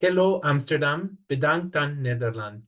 Hello, Amsterdam, bedankt aan Nederland.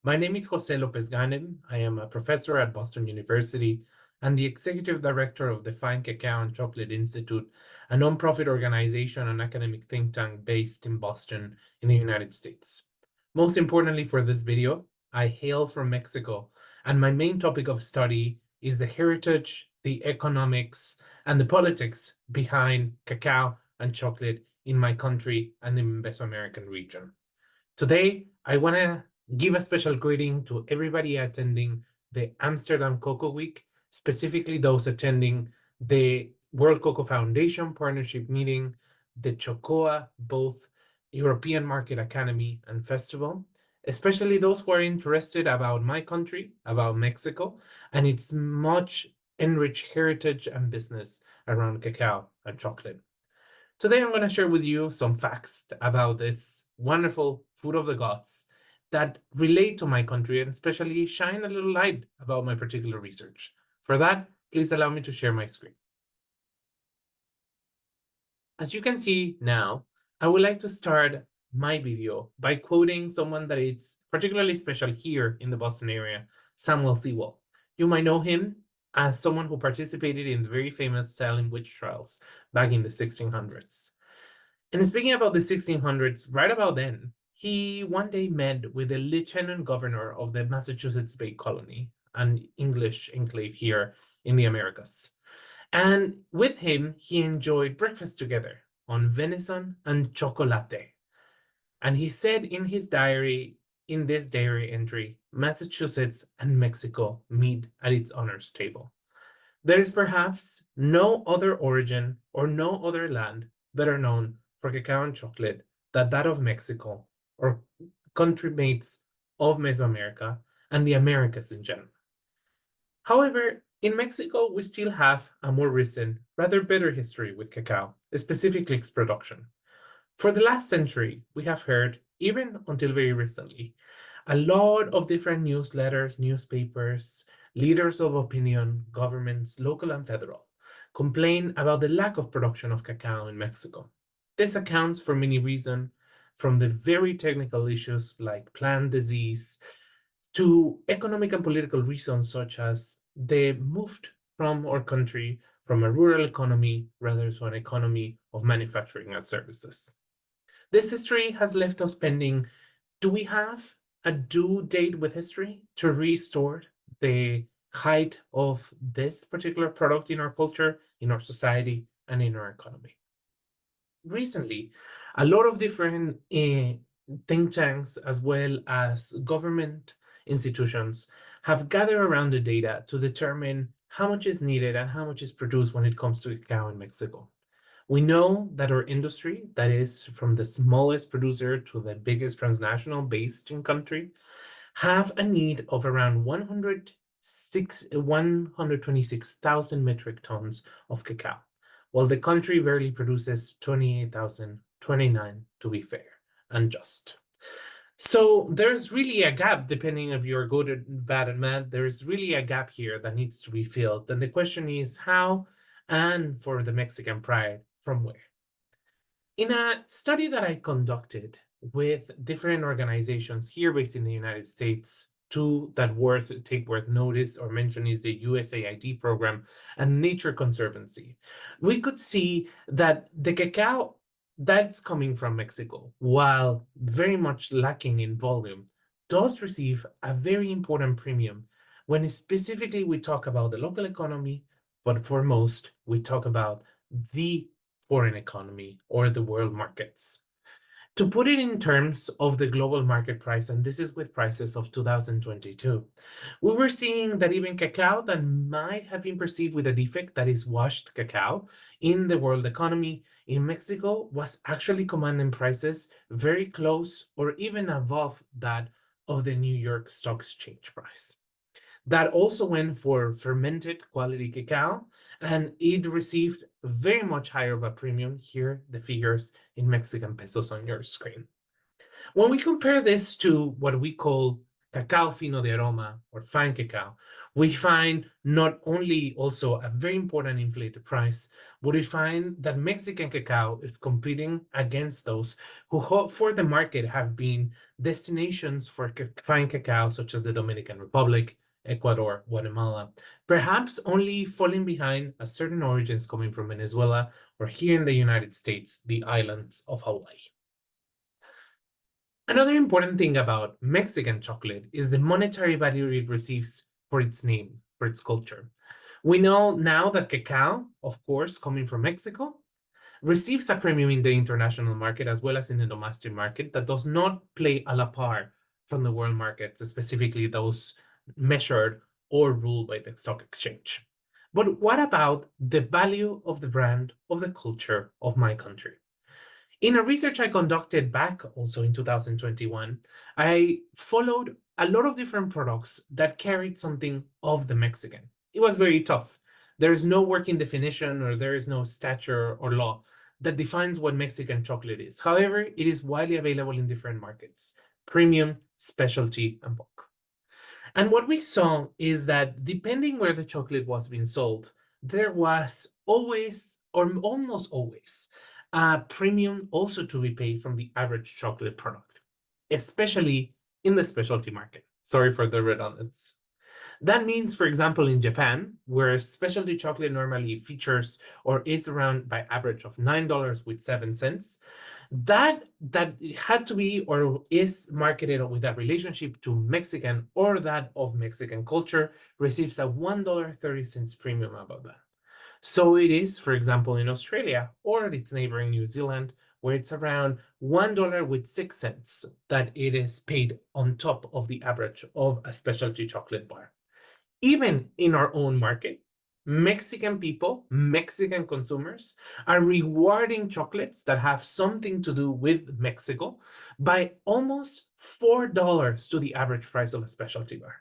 My name is Jose Lopez Ganem. I am a professor at Boston University and the executive director of the Fine Cacao and Chocolate Institute, a nonprofit organization and academic think tank based in Boston in the United States. Most importantly for this video, I hail from Mexico, and my main topic of study is the heritage, the economics, and the politics behind cacao and chocolate in my country and the Mesoamerican region. Today, I want to give a special greeting to everybody attending the Amsterdam Cocoa Week, specifically those attending the World Cocoa Foundation Partnership Meeting, the Chocoa, both European Market Academy and Festival, especially those who are interested about my country, about Mexico, and its much enriched heritage and business around cacao and chocolate. Today, I'm going to share with you some facts about this wonderful food of the gods that relate to my country and especially shine a little light about my particular research. For that, please allow me to share my screen. As you can see now, I would like to start my video by quoting someone that is particularly special here in the Boston area, Samuel Sewall. You might know him as someone who participated in the very famous Salem witch trials back in the 1600s. And speaking about the 1600s, right about then, he one day met with the lieutenant governor of the Massachusetts Bay Colony, an English enclave here in the Americas. And with him, he enjoyed breakfast together on venison and chocolate. And he said in his diary, in this diary entry, Massachusetts and Mexico meet at its honors table. There is perhaps no other origin or no other land better known for cacao and chocolate than that of Mexico or country mates of Mesoamerica and the Americas in general. However, in Mexico, we still have a more recent, rather better history with cacao, specifically its production. For the last century, we have heard, even until very recently, a lot of different newsletters, newspapers, leaders of opinion, governments, local and federal, complain about the lack of production of cacao in Mexico. This accounts for many reasons, from the very technical issues like plant disease to economic and political reasons such as they moved from our country from a rural economy rather to an economy of manufacturing and services. This history has left us pending. Do we have a due date with history to restore the height of this particular product in our culture, in our society, and in our economy? Recently, a lot of different think tanks as well as government institutions have gathered around the data to determine how much is needed and how much is produced when it comes to cacao in Mexico. We know that our industry, that is from the smallest producer to the biggest transnational based in country, have a need of around 126,000 metric tons of cacao, while the country barely produces 28,029 to be fair and just. So there's really a gap, depending if you're good or bad at math, there's really a gap here that needs to be filled. And the question is how, and for the Mexican pride, from where? In a study that I conducted with different organizations here based in the United States, two that take worth notice or mention is the USAID program and Nature Conservancy. We could see that the cacao that's coming from Mexico, while very much lacking in volume, does receive a very important premium when specifically we talk about the local economy, but for most, we talk about the foreign economy or the world markets. To put it in terms of the global market price, and this is with prices of 2022, we were seeing that even cacao that might have been perceived with a defect, that is washed cacao, in the world economy, in Mexico, was actually commanding prices very close or even above that of the New York Stock Exchange price. That also went for fermented quality cacao, and it received very much higher of a premium. Here, the figures in Mexican pesos on your screen. When we compare this to what we call cacao fino de aroma, or fine cacao, we find not only also a very important inflated price, but we find that Mexican cacao is competing against those who for the market have been destinations for fine cacao, such as the Dominican Republic, Ecuador, Guatemala, perhaps only falling behind a certain origins coming from Venezuela, or here in the United States, the islands of Hawaii. Another important thing about Mexican chocolate is the monetary value it receives for its name, for its culture. We know now that cacao, of course, coming from Mexico, receives a premium in the international market as well as in the domestic market that does not play a la par from the world markets, specifically those measured or ruled by the stock exchange. But what about the value of the brand, of the culture of my country? In a research I conducted back also in 2021, I followed a lot of different products that carried something of the Mexican. It was very tough. There is no working definition or there is no statute or law that defines what Mexican chocolate is. However, it is widely available in different markets, premium, specialty, and bulk. And what we saw is that depending where the chocolate was being sold, there was always, or almost always, a premium also to be paid from the average chocolate product, especially in the specialty market. Sorry for the redundancy. That means, for example, in Japan, where specialty chocolate normally features or is around by average of $9.07, that had to be or is marketed with a relationship to Mexican or that of Mexican culture receives a $1.30 premium above that. So it is, for example, in Australia or its neighboring New Zealand, where it's around $1.06 that it is paid on top of the average of a specialty chocolate bar. Even in our own market, Mexican people, Mexican consumers are rewarding chocolates that have something to do with Mexico by almost $4 to the average price of a specialty bar.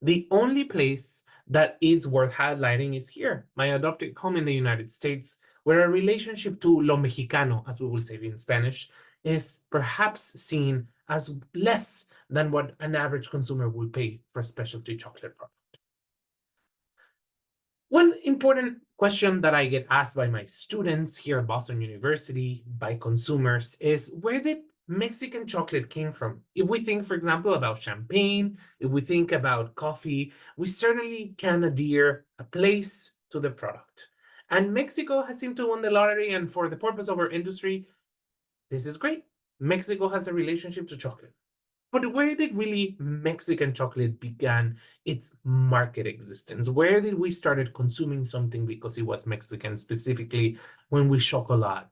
The only place that it's worth highlighting is here, my adopted home in the United States, where a relationship to lo mexicano, as we will say in Spanish, is perhaps seen as less than what an average consumer will pay for a specialty chocolate product. One important question that I get asked by my students here at Boston University, by consumers, is where did Mexican chocolate came from? If we think, for example, about champagne, if we think about coffee, we certainly can adhere a place to the product. And Mexico has seemed to win the lottery, and for the purpose of our industry, this is great. Mexico has a relationship to chocolate. But where did really Mexican chocolate began its market existence? Where did we started consuming something because it was Mexican, specifically when we chocolate?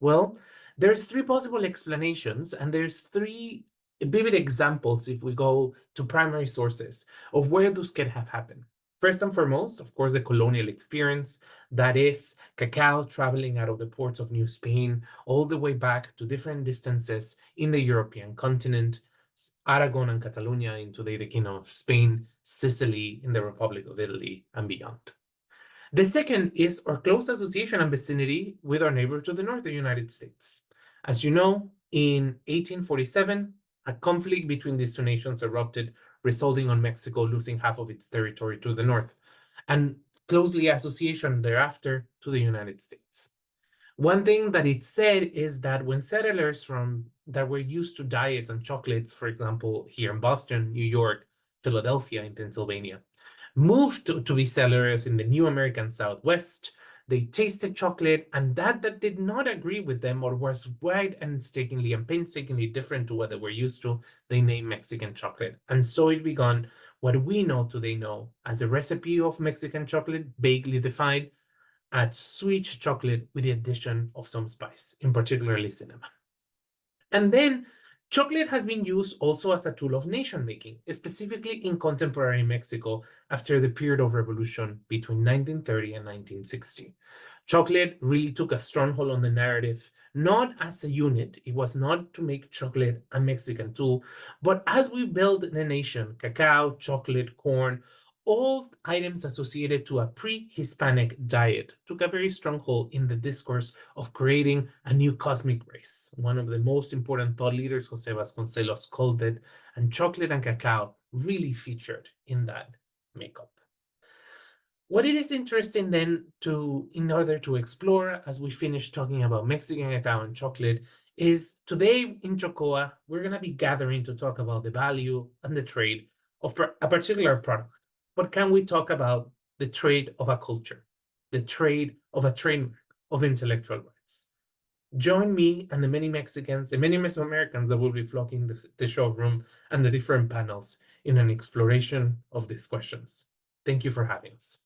Well, there's three possible explanations, and there's three vivid examples if we go to primary sources of where those can have happened. First and foremost, of course, the colonial experience, that is cacao traveling out of the ports of New Spain all the way back to different distances in the European continent, Aragon and Catalonia in today the Kingdom of Spain, Sicily in the Republic of Italy, and beyond. The second is our close association and vicinity with our neighbor to the north, the United States. As you know, in 1847, a conflict between these two nations erupted, resulting on Mexico losing half of its territory to the north, and closely association thereafter to the United States. One thing that it said is that when settlers from that were used to diets and chocolates, for example, here in Boston, New York, Philadelphia, and Pennsylvania, moved to be settlers in the new American Southwest, they tasted chocolate, and that did not agree with them or was wide and painstakingly different to what they were used to, they named Mexican chocolate. And so it began what we know today know as a recipe of Mexican chocolate, vaguely defined, add sweet chocolate with the addition of some spice, in particularly cinnamon. And then chocolate has been used also as a tool of nation making, specifically in contemporary Mexico after the period of revolution between 1930 and 1960. Chocolate really took a stronghold on the narrative, not as a unit. It was not to make chocolate a Mexican tool, but as we build the nation, cacao, chocolate, corn, all items associated to a pre-Hispanic diet took a very strong hold in the discourse of creating a new cosmic race. One of the most important thought leaders, Jose Vasconcelos, called it, and chocolate and cacao really featured in that makeup. What it is interesting then to, in order to explore as we finish talking about Mexican cacao and chocolate, is today in Chocoa, we're going to be gathering to talk about the value and the trade of a particular product. But can we talk about the trade of a culture, the trade of a trademark of intellectual rights? Join me and the many Mexicans and many Mesoamericans that will be flocking the showroom and the different panels in an exploration of these questions. Thank you for having us.